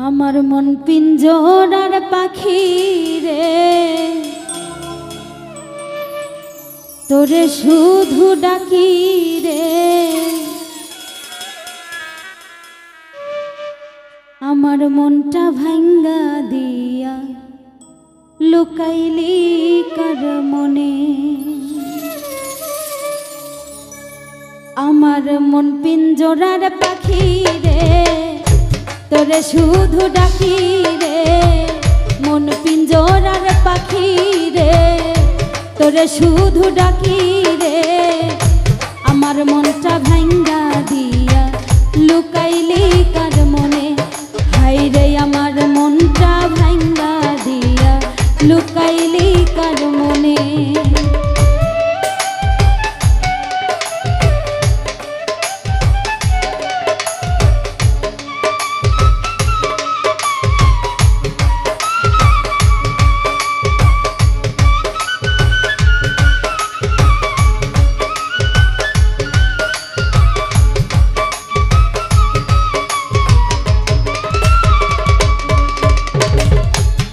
আমার মন পিঞ্জরার পাখি রে, তোরে শুধু ডাকি রে। আমার মনটা ভাঙ্গা দিয়া লুকাইলি কার মনে। আমার মন পিঞ্জরার পাখি রে, তোরে শুধু ডাকি রে। মন পিঞ্জরার পাখি রে, তোরে শুধু ডাকি রে। আমার মনটা ভাঙ্গা দিয়া লুকাইলি কার মনে। হাই রে আমার মনটা ভাঙ্গা দিয়া লুকাইলি কার মনে।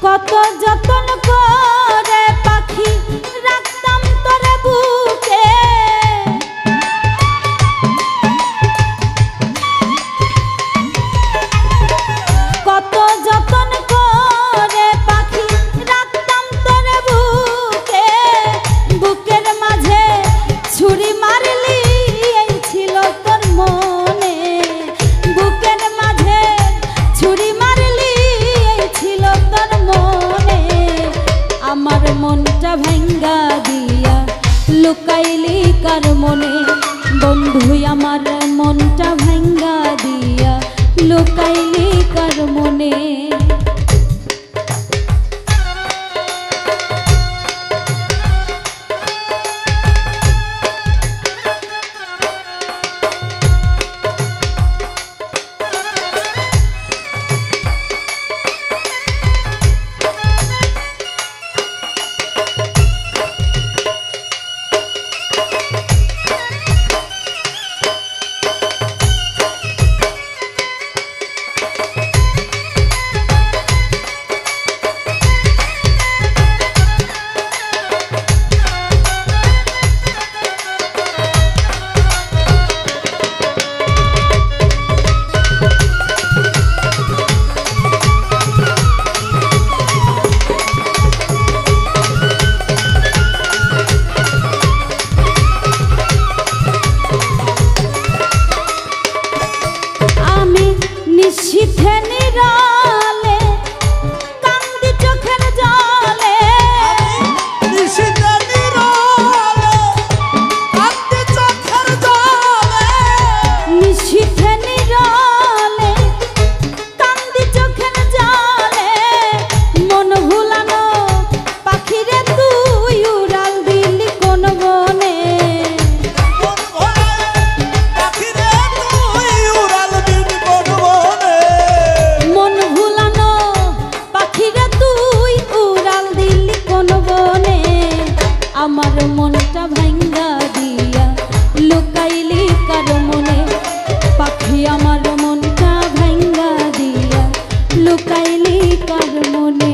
কত যতন করে পাখি রাখতাম তোরে বুকে। কত যতন করে পাখি রাখতাম তোরে বুকে। বুকের মাঝে ছুরি মারলি এই ছিল তোর মনে। বুকের মাঝে ছুরি মারলি এই ছিল তোর মনে। আমার মনটা ভাঙ্গা দিয়া লুকাইলি কার মনে। বন্ধু আমার মনটা ভাঙ্গা দিয়া লুকাইলি কার মনে। নিশীথে নিরালে কান্দি চোখের জলে। নিশীথে নিরালে কান্দি চোখের জলে। নিশীথে নিরালে কান্দি চোখের জলে। মন ভুলানো পাখিরে তুই উড়াল দিলি কোন বনে। মন ভোলানো পাখিরে তুই উড়াল দিলি কোন বনে। মন ভুলানো পাখিরে তুই উড়াল দিলি কোন বনে। আমার মনটা ভাঙ্গা দিয়া লুকাইলি কার মনে। পাখি আমার মনটা ভাঙ্গা দিয়া লুকাইলি কার মনে।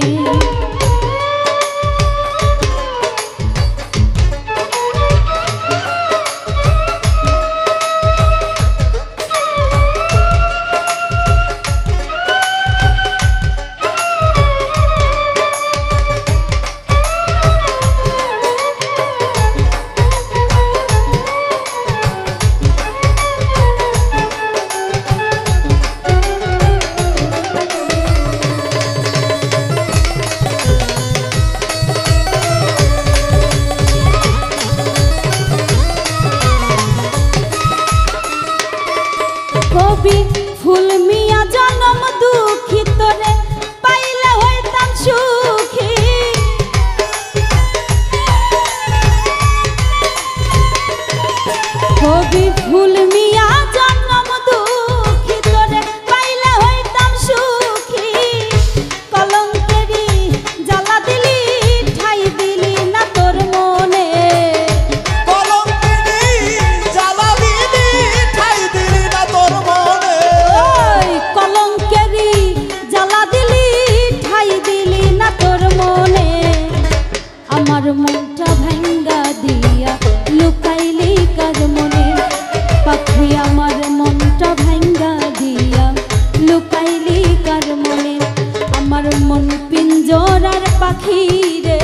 পাখি রে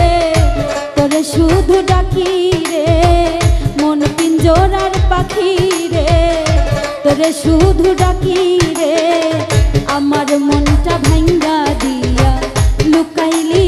তোরে শুধু ডাকি রে মন পিঞ্জরার পাখি রে তোরে শুধু ডাকি রে আমার মনটা ভাঙ্গা দিয়া লুকাইলি